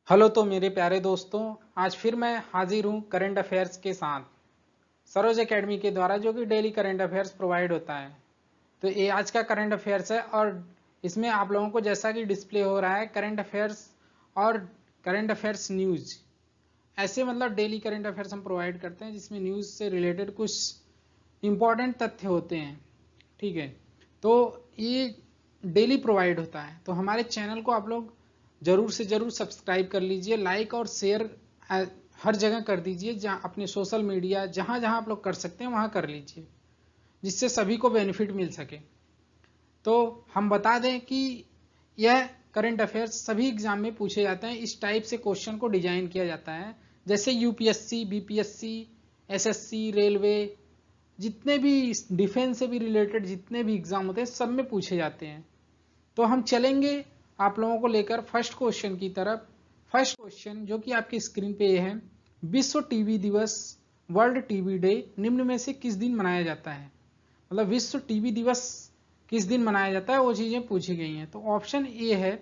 Hello तो मेरे प्यारे दोस्तों, आज फिर मैं हाजिर हूँ करंट अफेयर्स के साथ सरोज एकेडमी के द्वारा, जो कि डेली करंट अफेयर्स प्रोवाइड होता है। तो ये आज का करंट अफेयर्स है और इसमें आप लोगों को जैसा कि डिस्प्ले हो रहा है करंट अफेयर्स और करंट अफेयर्स न्यूज, ऐसे मतलब डेली करंट अफेयर्स हम प्रोवाइड करते हैं जिसमें न्यूज से रिलेटेड कुछ इंपॉर्टेंट तथ्य होते हैं। ठीक है, तो ये डेली प्रोवाइड होता है। तो हमारे चैनल को आप लोग जरूर से जरूर सब्सक्राइब कर लीजिए, लाइक और शेयर हर जगह कर दीजिए, जहाँ अपने सोशल मीडिया जहाँ जहाँ आप लोग कर सकते हैं वहाँ कर लीजिए, जिससे सभी को बेनिफिट मिल सके। तो हम बता दें कि यह करंट अफेयर्स सभी एग्जाम में पूछे जाते हैं। इस टाइप से क्वेश्चन को डिजाइन किया जाता है, जैसे यूपीएससी, बीपीएससी, एसएससी, रेलवे, जितने भी डिफेंस से भी रिलेटेड जितने भी एग्जाम होते हैं सब में पूछे जाते हैं। तो हम चलेंगे आप लोगों को लेकर फर्स्ट क्वेश्चन की तरफ। फर्स्ट क्वेश्चन जो कि आपकी स्क्रीन पे है, विश्व टीबी दिवस, वर्ल्ड टीबी डे निम्न में से किस दिन मनाया जाता है? मतलब विश्व टीबी दिवस किस दिन मनाया जाता है, वो चीजें पूछी गई हैं। तो ऑप्शन ए है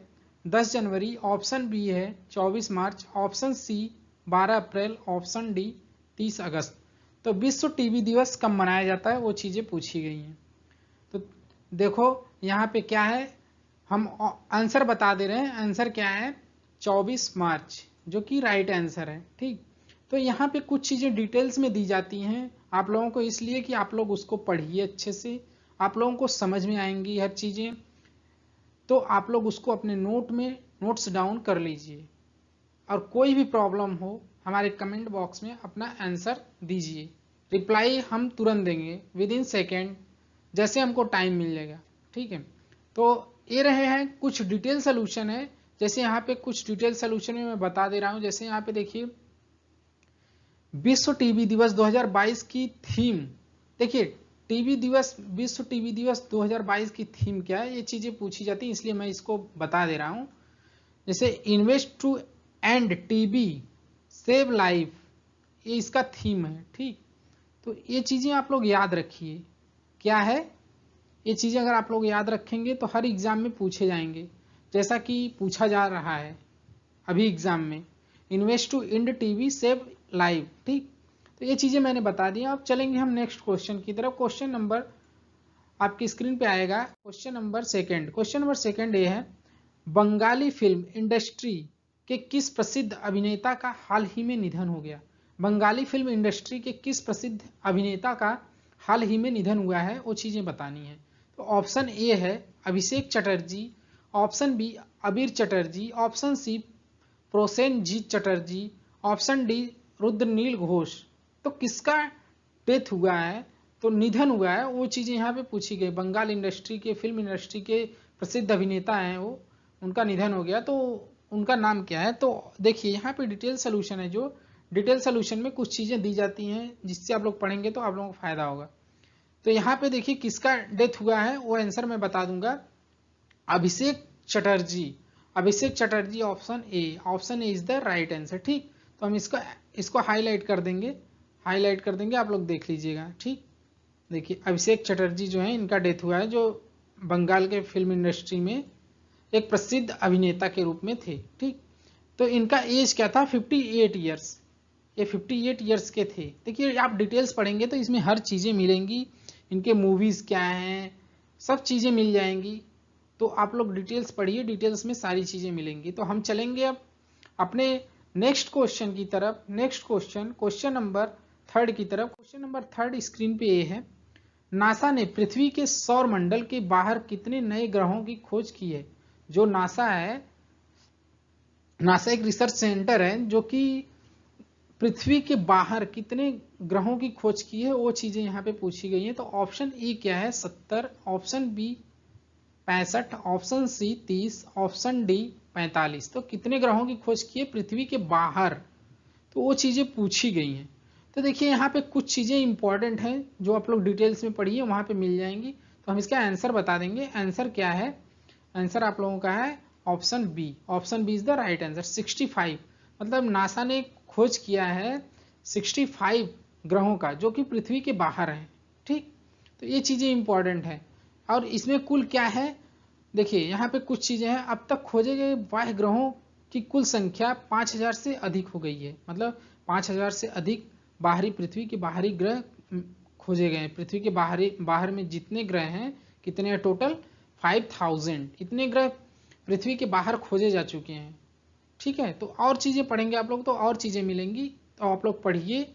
10 जनवरी, ऑप्शन बी है 24 मार्च, ऑप्शन सी 12 अप्रैल, ऑप्शन डी 30 अगस्त। तो विश्व टीबी दिवस कब मनाया जाता है वो चीजें पूछी गई हैं। तो देखो यहाँ पे क्या है, हम आंसर बता दे रहे हैं। आंसर क्या है? 24 मार्च, जो कि राइट आंसर है। ठीक, तो यहाँ पे कुछ चीजें डिटेल्स में दी जाती हैं आप लोगों को, इसलिए कि आप लोग उसको पढ़िए अच्छे से, आप लोगों को समझ में आएंगी हर चीजें। तो आप लोग उसको अपने नोट्स डाउन कर लीजिए, और कोई भी प्रॉब्लम हो हमारे कमेंट बॉक्स में अपना आंसर दीजिए। रिप्लाई हम तुरंत देंगे विद इन सेकेंड, जैसे हमको टाइम मिल जाएगा। ठीक है, तो ये रहे हैं कुछ डिटेल सोल्यूशन है। जैसे यहाँ पे कुछ डिटेल सोल्यूशन में मैं बता दे रहा हूँ। जैसे यहाँ पे देखिए, विश्व टीबी दिवस 2022 की थीम। देखिए, टीबी दिवस, विश्व टीबी दिवस 2022 की थीम क्या है, ये चीजें पूछी जाती है, इसलिए मैं इसको बता दे रहा हूँ। जैसे invest to end TB save life, ये इसका थीम है। ठीक, तो ये चीजें आप लोग याद रखिए क्या है। ये चीजें अगर आप लोग याद रखेंगे तो हर एग्जाम में पूछे जाएंगे, जैसा कि पूछा जा रहा है अभी एग्जाम में, invest to end TB save lives. ठीक, तो ये चीजें मैंने बता दी। अब चलेंगे हम नेक्स्ट क्वेश्चन की तरफ। क्वेश्चन नंबर आपकी स्क्रीन पे आएगा, question number second. Question number second ये है, बंगाली फिल्म इंडस्ट्री के किस प्रसिद्ध अभिनेता का हाल ही में निधन हो गया? बंगाली फिल्म इंडस्ट्री के किस प्रसिद्ध अभिनेता का हाल ही में निधन हुआ है, वो चीजें बतानी है। तो ऑप्शन ए है अभिषेक Chatterjee, option B Abir Chatterjee, option C Prosenjit Chatterjee, option D Rudranil Ghosh. तो किसका डेथ हुआ है, तो निधन हुआ है, वो चीजें यहाँ पे पूछी गई। बंगाल इंडस्ट्री के, फिल्म इंडस्ट्री के प्रसिद्ध अभिनेता हैं वो, उनका निधन हो गया, तो उनका नाम क्या है? तो देखिए यहाँ पे डिटेल सोल्यूशन है, जो डिटेल सोल्यूशन में कुछ चीजें दी जाती हैं जिससे आप लोग पढ़ेंगे तो आप लोगों को फायदा होगा। तो यहाँ पे देखिए किसका डेथ हुआ है, वो आंसर मैं बता दूंगा, Abhishek Chatterjee. Abhishek Chatterjee, option A, option A is the right answer. ठीक, तो हम इसको हाईलाइट कर देंगे, हाईलाइट कर देंगे, आप लोग देख लीजिएगा। ठीक, देखिए अभिषेक चटर्जी जो है, इनका डेथ हुआ है, जो बंगाल के फिल्म इंडस्ट्री में एक प्रसिद्ध अभिनेता के रूप में थे। ठीक, तो इनका एज क्या था? 58 ईयर्स। ये 58 ईयर्स के थे। देखिए आप डिटेल्स पढ़ेंगे तो इसमें हर चीज़ें मिलेंगी, इनके मूवीज़ क्या हैं, सब चीज़ें मिल जाएंगी। तो आप लोग डिटेल्स पढ़िए, डिटेल्स में सारी चीज़ें मिलेंगी। तो हम चलेंगे अब अपने नेक्स्ट क्वेश्चन की तरफ। Next question, question number third की तरफ। क्वेश्चन नंबर थर्ड स्क्रीन पे ये है, नासा ने पृथ्वी के सौर मंडल के बाहर कितने नए ग्रहों की खोज की है? जो नासा है, नासा एक रिसर्च सेंटर है जो कि पृथ्वी के बाहर कितने ग्रहों की खोज की है, वो चीजें यहाँ पे पूछी गई हैं। तो ऑप्शन ए क्या है? 70, option B 65, option C 30, option D 45। तो कितने ग्रहों की खोज की है पृथ्वी के बाहर, तो वो चीजें पूछी गई हैं। तो देखिए यहाँ पे कुछ चीजें इंपॉर्टेंट हैं जो आप लोग डिटेल्स में पढ़िए, वहां पे मिल जाएंगी। तो हम इसका आंसर बता देंगे। आंसर क्या है? आंसर आप लोगों का है option B. Option B is the right answer, 65। मतलब नासा ने खोज किया है 65 ग्रहों का, जो कि पृथ्वी के बाहर हैं। ठीक, तो ये चीजें इंपॉर्टेंट है। और इसमें कुल क्या है, देखिए यहाँ पे कुछ चीजें हैं। अब तक खोजे गए बाह्य ग्रहों की कुल संख्या 5000 से अधिक हो गई है। मतलब 5000 से अधिक बाहरी पृथ्वी के बाहरी ग्रह खोजे गए हैं। पृथ्वी के बाहर में जितने ग्रह हैं, कितने हैं टोटल? 5000 इतने ग्रह पृथ्वी के बाहर खोजे जा चुके हैं। ठीक है, तो और चीजें पढ़ेंगे आप लोग तो और चीजें मिलेंगी, तो आप लोग पढ़िए।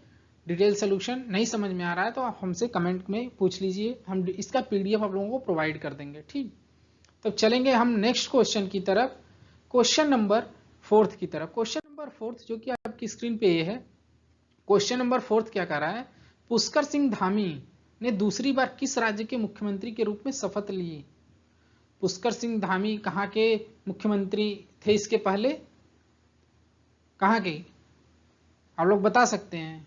डिटेल सोल्यूशन नहीं समझ में आ रहा है तो आप हमसे कमेंट में पूछ लीजिए, हम इसका पीडीएफ आप लोगों को प्रोवाइड कर देंगे। ठीक, तो चलेंगे हम नेक्स्ट क्वेश्चन की तरफ, क्वेश्चन नंबर 4 की तरफ। क्वेश्चन नंबर 4 जो कि आपकी स्क्रीन पे ये है। क्वेश्चन नंबर 4 क्या कह रहा है? पुष्कर सिंह धामी ने दूसरी बार किस राज्य के मुख्यमंत्री के रूप में शपथ ली? पुष्कर सिंह धामी कहाँ के मुख्यमंत्री थे इसके पहले? कहाँ के आप लोग बता सकते हैं?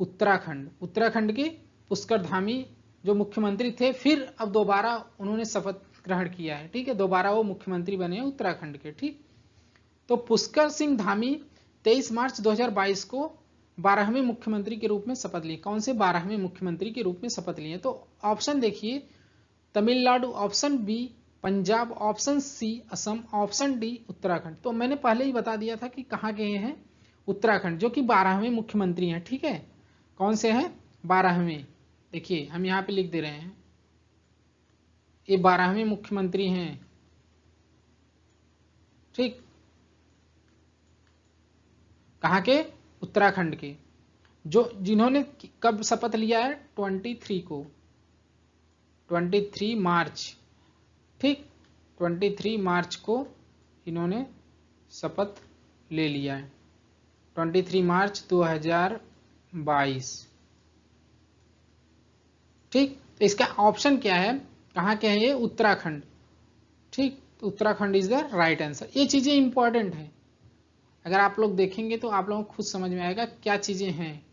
उत्तराखंड। उत्तराखंड के पुष्कर धामी जो मुख्यमंत्री थे, फिर अब दोबारा उन्होंने शपथ ग्रहण किया है। ठीक है, दोबारा वो मुख्यमंत्री बने हैं उत्तराखंड के। ठीक, तो पुष्कर सिंह धामी 23 मार्च 2022 को 12वें मुख्यमंत्री के रूप में शपथ लिए। कौन से 12वें मुख्यमंत्री के रूप में शपथ लिए? तो ऑप्शन देखिए, Tamil Nadu, option B Punjab, option C Assam, option D Uttarakhand. तो मैंने पहले ही बता दिया था कि कहाँ के हैं, उत्तराखंड, जो कि 12वें मुख्यमंत्री हैं। ठीक है, कौन से हैं? 12वें। देखिए हम यहाँ पे लिख दे रहे हैं, ये 12वें मुख्यमंत्री हैं। ठीक, कहाँ के? उत्तराखंड के, जो जिन्होंने कब शपथ लिया है? 23 को, 23 मार्च। ठीक, 23 मार्च को इन्होंने शपथ ले लिया है, 23 मार्च 2022। ठीक, तो इसका ऑप्शन क्या है? कहाँ के हैं ये? उत्तराखंड। ठीक, तो Uttarakhand is the right answer. ये चीजें इंपॉर्टेंट हैं, अगर आप लोग देखेंगे तो आप लोगों को खुद समझ में आएगा क्या चीजें हैं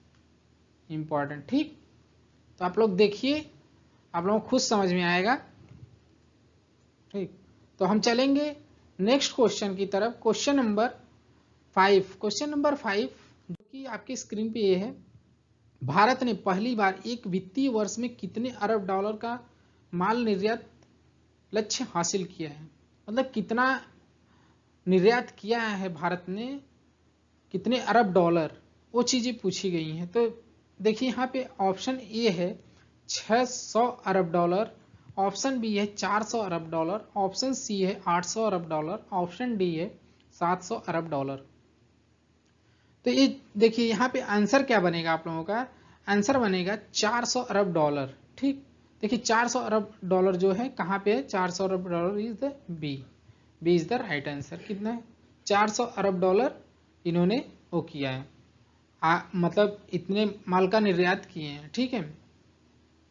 इंपॉर्टेंट। ठीक, तो आप लोग देखिए, आप लोगों को खुद समझ में आएगा। ठीक, तो हम चलेंगे नेक्स्ट क्वेश्चन की तरफ, क्वेश्चन नंबर 5। क्वेश्चन नंबर 5 जो कि आपकी स्क्रीन पे ये है। भारत ने पहली बार एक वित्तीय वर्ष में कितने अरब डॉलर का माल निर्यात लक्ष्य हासिल किया है? मतलब कितना निर्यात किया है भारत ने, कितने अरब डॉलर, वो चीजें पूछी गई हैं। तो देखिए यहाँ पे ऑप्शन ए है 600 अरब डॉलर, ऑप्शन बी है 400 अरब डॉलर, ऑप्शन सी है 800 अरब डॉलर, ऑप्शन डी है 700 अरब डॉलर। तो ये देखिए यहाँ पे आंसर क्या बनेगा आप लोगों का? आंसर बनेगा 400 अरब डॉलर। ठीक, देखिए 400 अरब डॉलर जो है कहाँ पे है? 400 अरब dollar is the B, B is the right answer. कितना है? 400 अरब डॉलर इन्होंने वो किया है, मतलब इतने माल का निर्यात किए हैं। ठीक है,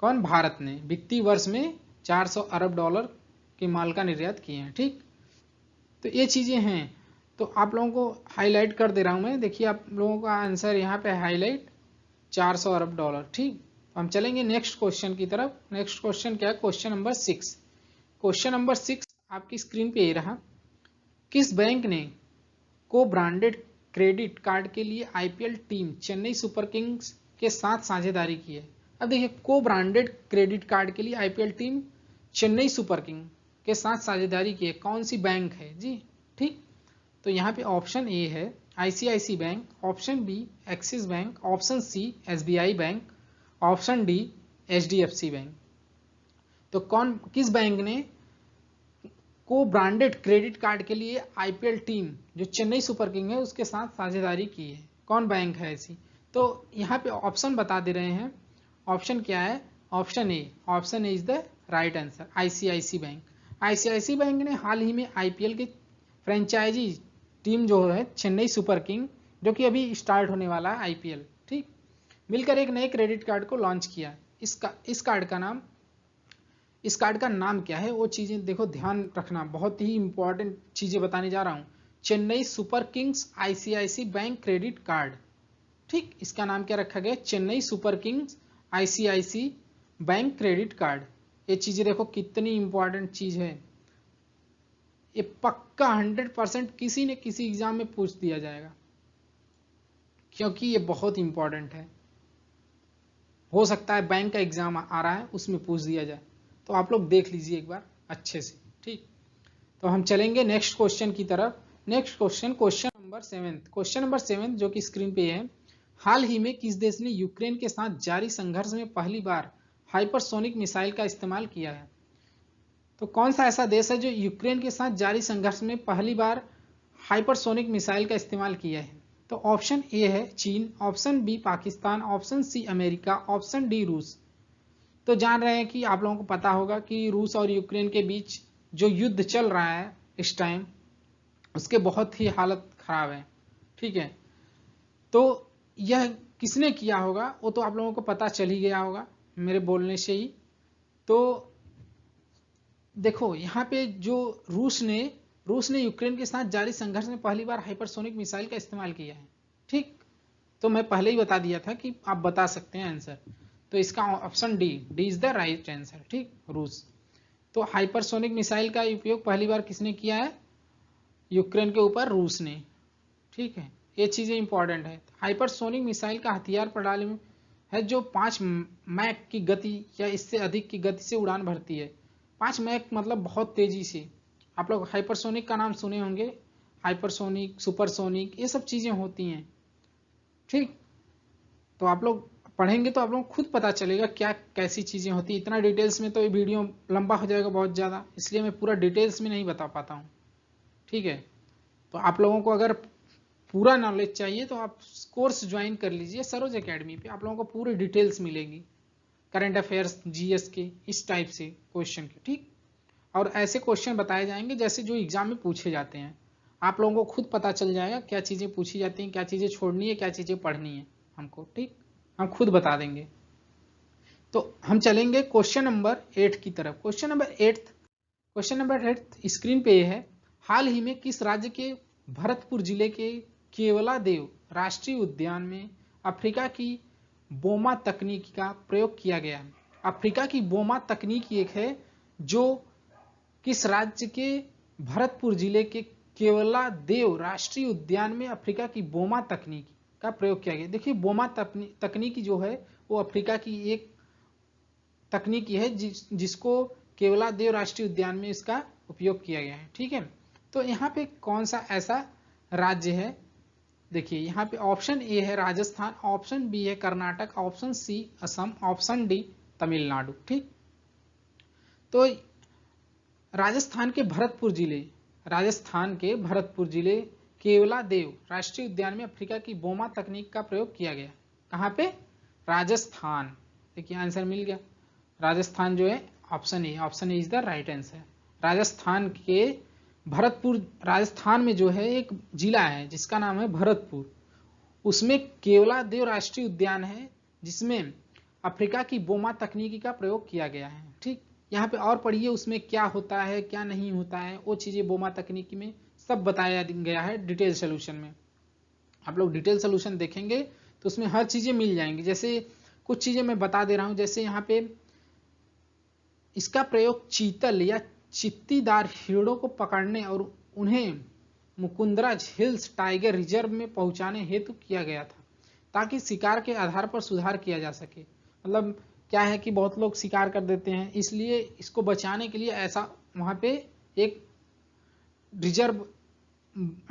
कौन? भारत ने वित्तीय वर्ष में 400 अरब डॉलर के माल का निर्यात किए हैं। ठीक, तो ये चीजें हैं, तो आप लोगों को हाईलाइट कर दे रहा हूं मैं। देखिए आप लोगों का आंसर यहाँ पे हाईलाइट 400 अरब डॉलर। ठीक, हम चलेंगे नेक्स्ट क्वेश्चन की तरफ। नेक्स्ट क्वेश्चन क्या है? Question number 6। क्वेश्चन नंबर 6 आपकी स्क्रीन पे ये रहा। किस बैंक ने को ब्रांडेड क्रेडिट कार्ड के लिए IPL team Chennai Super Kings के साथ साझेदारी की है? अब देखिए, को ब्रांडेड क्रेडिट कार्ड के लिए IPL team Chennai super king के साथ साझेदारी की है, कौन सी बैंक है जी? ठीक, तो यहाँ पे ऑप्शन ए है ICICI bank, option B Axis bank, option C SBI bank, option D HDFC bank. तो कौन, किस बैंक ने को ब्रांडेड क्रेडिट कार्ड के लिए आईपीएल टीम जो चेन्नई सुपर किंग है उसके साथ साझेदारी की है? कौन बैंक है ऐसी? तो यहाँ पे ऑप्शन बता दे रहे हैं। ऑप्शन क्या है? Option A, option A is the right answer, ICICI bank. ICICI bank ने हाल ही में आईपीएल के फ्रेंचाइजी टीम जो है चेन्नई सुपर किंग, जो कि अभी स्टार्ट होने वाला है आईपीएल, ठीक, मिलकर एक नए क्रेडिट कार्ड को लॉन्च किया। इस कार्ड का नाम क्या है? वो चीजें देखो ध्यान रखना, बहुत ही इंपॉर्टेंट चीजें बताने जा रहा हूं। Chennai Super Kings ICICI bank credit card, ठीक, इसका नाम क्या रखा गया? Chennai Super Kings ICICI bank credit card. ये चीजें देखो कितनी इंपॉर्टेंट चीज है, ये पक्का 100% किसी न किसी एग्जाम में पूछ दिया जाएगा, क्योंकि ये बहुत इंपॉर्टेंट है। हो सकता है बैंक का एग्जाम आ रहा है उसमें पूछ दिया जाए, तो आप लोग देख लीजिए एक बार अच्छे से, ठीक। तो हम चलेंगे नेक्स्ट क्वेश्चन की तरफ। नेक्स्ट क्वेश्चन, क्वेश्चन नंबर 7 जो कि स्क्रीन पे है। हाल ही में किस देश ने यूक्रेन के साथ जारी संघर्ष में पहली बार हाइपरसोनिक मिसाइल का इस्तेमाल किया है? तो कौन सा ऐसा देश है जो यूक्रेन के साथ जारी संघर्ष में पहली बार हाइपरसोनिक मिसाइल का इस्तेमाल किया है? तो ऑप्शन ए है चीन, option B Pakistan, option C America, option D रूस। तो जान रहे हैं कि आप लोगों को पता होगा कि रूस और यूक्रेन के बीच जो युद्ध चल रहा है इस टाइम, उसके बहुत ही हालत खराब है। ठीक है, तो यह किसने किया होगा वो तो आप लोगों को पता चल ही गया होगा मेरे बोलने से ही। तो देखो यहाँ पे जो रूस ने यूक्रेन के साथ जारी संघर्ष में पहली बार हाइपरसोनिक मिसाइल का इस्तेमाल किया है। ठीक, तो मैं पहले ही बता दिया था कि आप बता सकते हैं आंसर। तो इसका option D is the right answer. ठीक, रूस। तो हाइपरसोनिक मिसाइल का उपयोग पहली बार किसने किया है? यूक्रेन के ऊपर रूस ने। ठीक है, ये चीजें इंपॉर्टेंट है। हाइपरसोनिक मिसाइल का हथियार प्रणाली में है जो 5 मैक की गति या इससे अधिक की गति से उड़ान भरती है। 5 मैक मतलब बहुत तेजी से। आप लोग हाइपरसोनिक का नाम सुने होंगे, हाइपरसोनिक, सुपरसोनिक, ये सब चीजें होती हैं। ठीक, तो आप लोग पढ़ेंगे तो आप लोग खुद पता चलेगा क्या कैसी चीजें होती है। इतना डिटेल्स में तो ये वीडियो लंबा हो जाएगा बहुत ज्यादा, इसलिए मैं पूरा डिटेल्स में नहीं बता पाता हूँ। ठीक है, तो आप लोगों को अगर पूरा नॉलेज चाहिए तो आप कोर्स ज्वाइन कर लीजिए सरोज एकेडमी पे, आप लोगों को पूरी डिटेल्स मिलेगी करंट अफेयर्स, जीएस के, इस टाइप से क्वेश्चन के। ठीक, और ऐसे क्वेश्चन बताए जाएंगे जैसे जो एग्जाम में पूछे जाते हैं। आप लोगों को खुद पता चल जाएगा क्या चीजें पूछी जाती हैं, क्या चीजें छोड़नी है, क्या चीजें पढ़नी है हमको। ठीक, हम खुद बता देंगे। तो हम चलेंगे क्वेश्चन नंबर 8 की तरफ। क्वेश्चन नंबर 8 स्क्रीन पे है। हाल ही में किस राज्य के भरतपुर जिले के केवलादेव राष्ट्रीय उद्यान में अफ्रीका की बोमा तकनीक का प्रयोग किया गया? अफ्रीका की बोमा तकनीक एक है जो किस राज्य के भरतपुर जिले के केवलादेव राष्ट्रीय उद्यान में अफ्रीका की बोमा तकनीक का प्रयोग किया गया। देखिए, बोमा तकनीक जो है वो अफ्रीका की एक तकनीकी है जिसको केवलादेव राष्ट्रीय उद्यान में इसका उपयोग किया गया है। ठीक है, तो यहाँ पे कौन सा ऐसा राज्य है? देखिए यहाँ पे ऑप्शन ए है राजस्थान, ऑप्शन बी है Karnataka, option C Assam, option D Tamil Nadu. ठीक, तो राजस्थान के भरतपुर जिले केवलादेव राष्ट्रीय उद्यान में अफ्रीका की बोमा तकनीक का प्रयोग किया गया। कहाँ पे? राजस्थान। देखिए आंसर मिल गया, राजस्थान जो है option A is the right answer. Rajasthan के भरतपुर, राजस्थान में जो है एक जिला है जिसका नाम है भरतपुर, उसमें केवलादेव राष्ट्रीय उद्यान है जिसमें अफ्रीका की बोमा तकनीकी का प्रयोग किया गया है। ठीक, यहाँ पे और पढ़िए उसमें क्या होता है क्या नहीं होता है, वो चीजें बोमा तकनीकी में सब बताया गया है डिटेल सोल्यूशन में। आप लोग डिटेल सोल्यूशन देखेंगे तो उसमें हर चीजें मिल जाएंगी। जैसे कुछ चीजें मैं बता दे रहा हूं, जैसे यहाँ पे इसका प्रयोग चीतल या चित्तीदार हिरणों को पकड़ने और उन्हें मुकुंदराज हिल्स टाइगर रिजर्व में पहुंचाने हेतु किया गया था ताकि शिकार के आधार पर सुधार किया जा सके। मतलब क्या है कि बहुत लोग शिकार कर देते हैं, इसलिए इसको बचाने के लिए ऐसा वहां पे एक रिजर्व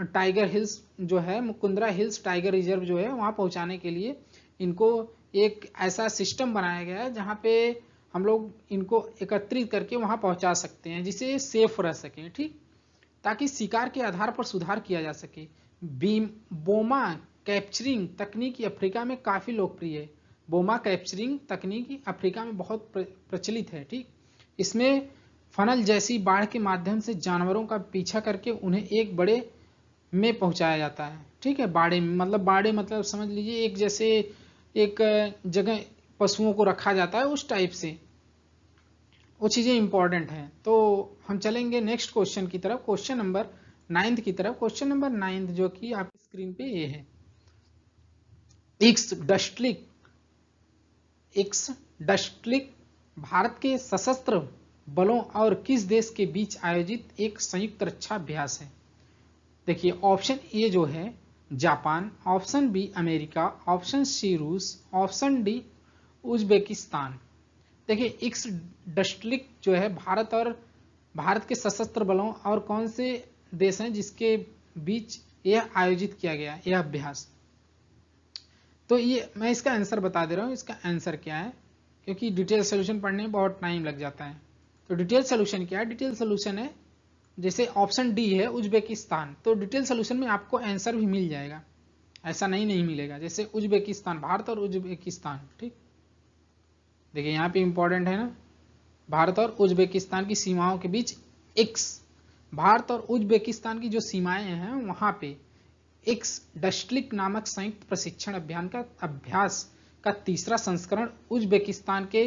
टाइगर हिल्स जो है, मुकुंदरा हिल्स टाइगर रिजर्व जो है, वहां पहुंचाने के लिए इनको एक ऐसा सिस्टम बनाया गया है जहां पे हम लोग इनको एकत्रित करके वहां पहुंचा सकते हैं जिससे सेफ रह सके। ठीक, ताकि शिकार के आधार पर सुधार किया जा सके। बोमा कैप्चरिंग तकनीक अफ्रीका में काफी लोकप्रिय है। बोमा कैप्चरिंग तकनीक अफ्रीका में बहुत प्रचलित है। ठीक, इसमें फनल जैसी बाढ़ के माध्यम से जानवरों का पीछा करके उन्हें एक बड़े में पहुंचाया जाता है। ठीक है, बाड़े मतलब समझ लीजिए एक जैसे एक जगह पशुओं को रखा जाता है उस टाइप से, वो चीजें इंपॉर्टेंट हैं। तो हम चलेंगे नेक्स्ट क्वेश्चन की तरफ, क्वेश्चन नंबर 9 की तरफ। क्वेश्चन नंबर 9 जो कि आपकी स्क्रीन पे ये है। एक्स डस्टलिक भारत के सशस्त्र बलों और किस देश के बीच आयोजित एक संयुक्त रक्षा अभ्यास है? देखिए ऑप्शन ए जो है Japan, option B America, option C रूस, ऑप्शन डी उज्बेकिस्तान। देखिए एक्स डस्टलिक जो है भारत के सशस्त्र बलों और कौन से देश हैं जिसके बीच यह आयोजित किया गया, यह अभ्यास। तो ये मैं इसका आंसर बता दे रहा हूँ, इसका आंसर क्या है, क्योंकि डिटेल सोल्यूशन पढ़ने में बहुत टाइम लग जाता है। तो डिटेल सोल्यूशन क्या है? डिटेल सोल्यूशन है, जैसे ऑप्शन डी है उज्बेकिस्तान, तो डिटेल सोल्यूशन में आपको आंसर भी मिल जाएगा, ऐसा नहीं मिलेगा। जैसे उज्बेकिस्तान, भारत और उज्बेकिस्तान, ठीक, देखिए यहाँ पे इंपॉर्टेंट है ना, भारत और उज्बेकिस्तान की सीमाओं के बीच एक्स, भारत और उज्बेकिस्तान की जो सीमाएं हैं वहां पे एक्स डस्टलिक नामक संयुक्त प्रशिक्षण अभियान का अभ्यास का तीसरा संस्करण उज्बेकिस्तान के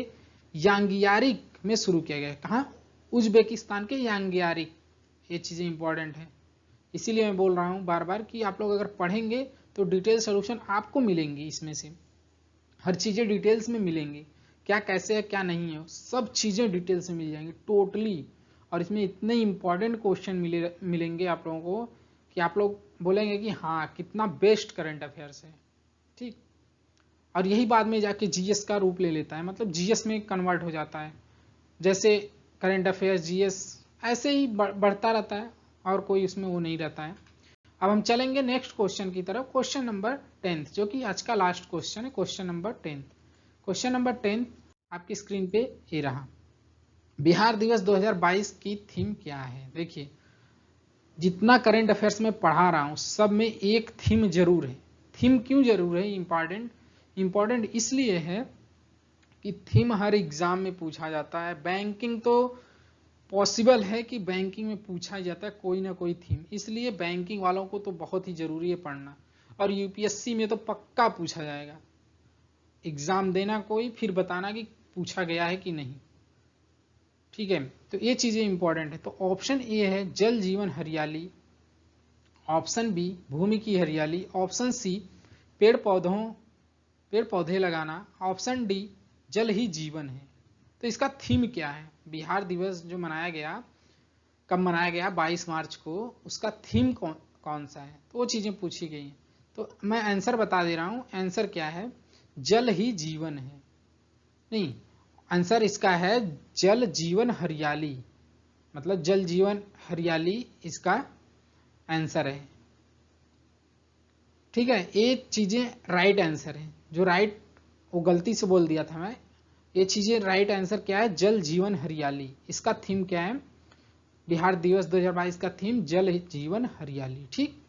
यांगियारिक में शुरू किया गया। कहाँ? उज्बेकिस्तान के यांगियारिक। ये चीजें इंपॉर्टेंट है, इसीलिए मैं बोल रहा हूं बार बार कि आप लोग अगर पढ़ेंगे तो डिटेल सोल्यूशन आपको मिलेंगी, इसमें से हर चीजें डिटेल्स में मिलेंगी, क्या कैसे है क्या नहीं है, सब चीजें डिटेल्स में मिल जाएंगी टोटली। और इसमें इतने इंपॉर्टेंट क्वेश्चन मिलेंगे आप लोगों को कि आप लोग बोलेंगे कि हाँ कितना बेस्ट करंट अफेयर्स है, ठीक। और यही बाद में जाके जीएस का रूप ले लेता है, मतलब जीएस में कन्वर्ट हो जाता है। जैसे करंट अफेयर्स, जीएस ऐसे ही बढ़ता रहता है, और कोई उसमें वो नहीं रहता है। अब हम चलेंगे नेक्स्ट क्वेश्चन की तरफ, क्वेश्चन नंबर 10, जो कि आज का लास्ट क्वेश्चन है, क्वेश्चन नंबर 10। क्वेश्चन नंबर 10 आपकी स्क्रीन पे ये रहा। बिहार दिवस 2022 की थीम क्या है? देखिए जितना करंट अफेयर्स में पढ़ा रहा हूं सब में एक थीम जरूर है। थीम क्यों जरूर है? इंपॉर्टेंट इसलिए है कि थीम हर एग्जाम में पूछा जाता है। बैंकिंग तो पॉसिबल है कि बैंकिंग में पूछा जाता है कोई ना कोई थीम, इसलिए बैंकिंग वालों को तो बहुत ही जरूरी है पढ़ना। और यूपीएससी में तो पक्का पूछा जाएगा, एग्जाम देना कोई, फिर बताना कि पूछा गया है कि नहीं, ठीक है। तो ये चीजें इंपॉर्टेंट है। तो ऑप्शन ए है जल जीवन हरियाली, ऑप्शन बी भूमि की हरियाली, ऑप्शन सी पेड़ पौधे लगाना, ऑप्शन डी जल ही जीवन है। तो इसका थीम क्या है? बिहार दिवस जो मनाया गया, कब मनाया गया? 22 मार्च को, उसका थीम कौन सा है? तो वो चीजें पूछी गई हैं। तो मैं आंसर बता दे रहा हूं, आंसर क्या है? जल ही जीवन है। नहीं, आंसर इसका है जल जीवन हरियाली, मतलब जल जीवन हरियाली इसका आंसर है, ठीक है। ये चीजें राइट आंसर है, जो राइट वो गलती से बोल दिया था मैं, ये चीजें राइट आंसर क्या है? जल जीवन हरियाली। इसका थीम क्या है? बिहार दिवस 2022 का थीम जल जीवन हरियाली, ठीक।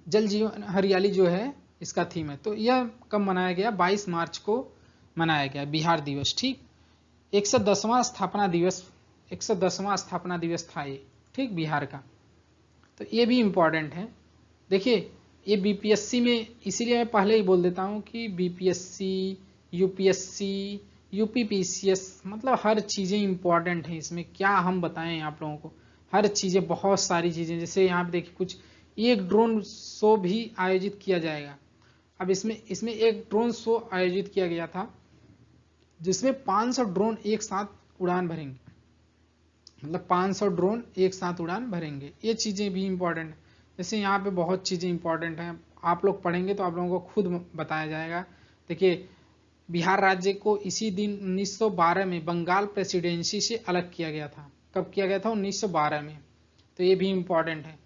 जल जीवन हरियाली जो है इसका थीम है। तो यह कब मनाया गया? 22 मार्च को मनाया गया बिहार दिवस, ठीक। 110वां स्थापना दिवस था ये, ठीक, बिहार का। तो ये भी इंपॉर्टेंट है। देखिए ये बीपीएससी में, इसीलिए मैं पहले ही बोल देता हूं कि बीपीएससी, यूपीएससी, यूपीपीसीएस, मतलब हर चीजें इंपॉर्टेंट है इसमें। क्या हम बताएं आप लोगों को, हर चीजें, बहुत सारी चीजें। जैसे यहाँ पे देखिए कुछ, एक ड्रोन शो भी आयोजित किया जाएगा। अब इसमें एक ड्रोन शो आयोजित किया गया था जिसमें 500 ड्रोन एक साथ उड़ान भरेंगे, मतलब 500 ड्रोन एक साथ उड़ान भरेंगे। ये चीजें भी इंपॉर्टेंट है। जैसे यहाँ पे बहुत चीजें इंपॉर्टेंट हैं, आप लोग पढ़ेंगे तो आप लोगों को खुद बताया जाएगा। देखिए बिहार राज्य को इसी दिन 1912 में बंगाल प्रेसिडेंसी से अलग किया गया था। कब किया गया था? 1912 में। तो ये भी इंपॉर्टेंट है,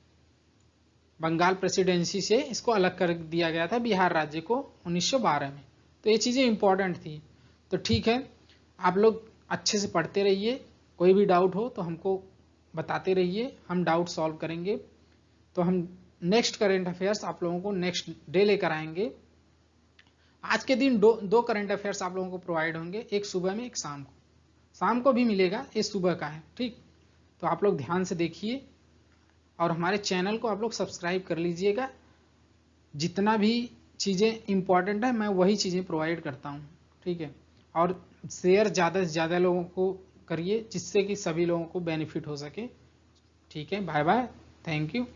बंगाल प्रेसिडेंसी से इसको अलग कर दिया गया था बिहार राज्य को 1912 में। तो ये चीजें इंपॉर्टेंट थी। तो ठीक है, आप लोग अच्छे से पढ़ते रहिए, कोई भी डाउट हो तो हमको बताते रहिए, हम डाउट सॉल्व करेंगे। तो हम नेक्स्ट करेंट अफेयर्स आप लोगों को नेक्स्ट डे लेकर आएंगे। आज के दिन दो करंट अफेयर्स आप लोगों को प्रोवाइड होंगे, एक सुबह में, एक शाम को भी मिलेगा, ये सुबह का है, ठीक। तो आप लोग ध्यान से देखिए और हमारे चैनल को आप लोग सब्सक्राइब कर लीजिएगा। जितना भी चीजें इंपॉर्टेंट है मैं वही चीजें प्रोवाइड करता हूँ, ठीक है। और शेयर ज्यादा से ज्यादा लोगों को करिए जिससे कि सभी लोगों को बेनिफिट हो सके, ठीक है। Bye bye, thank you.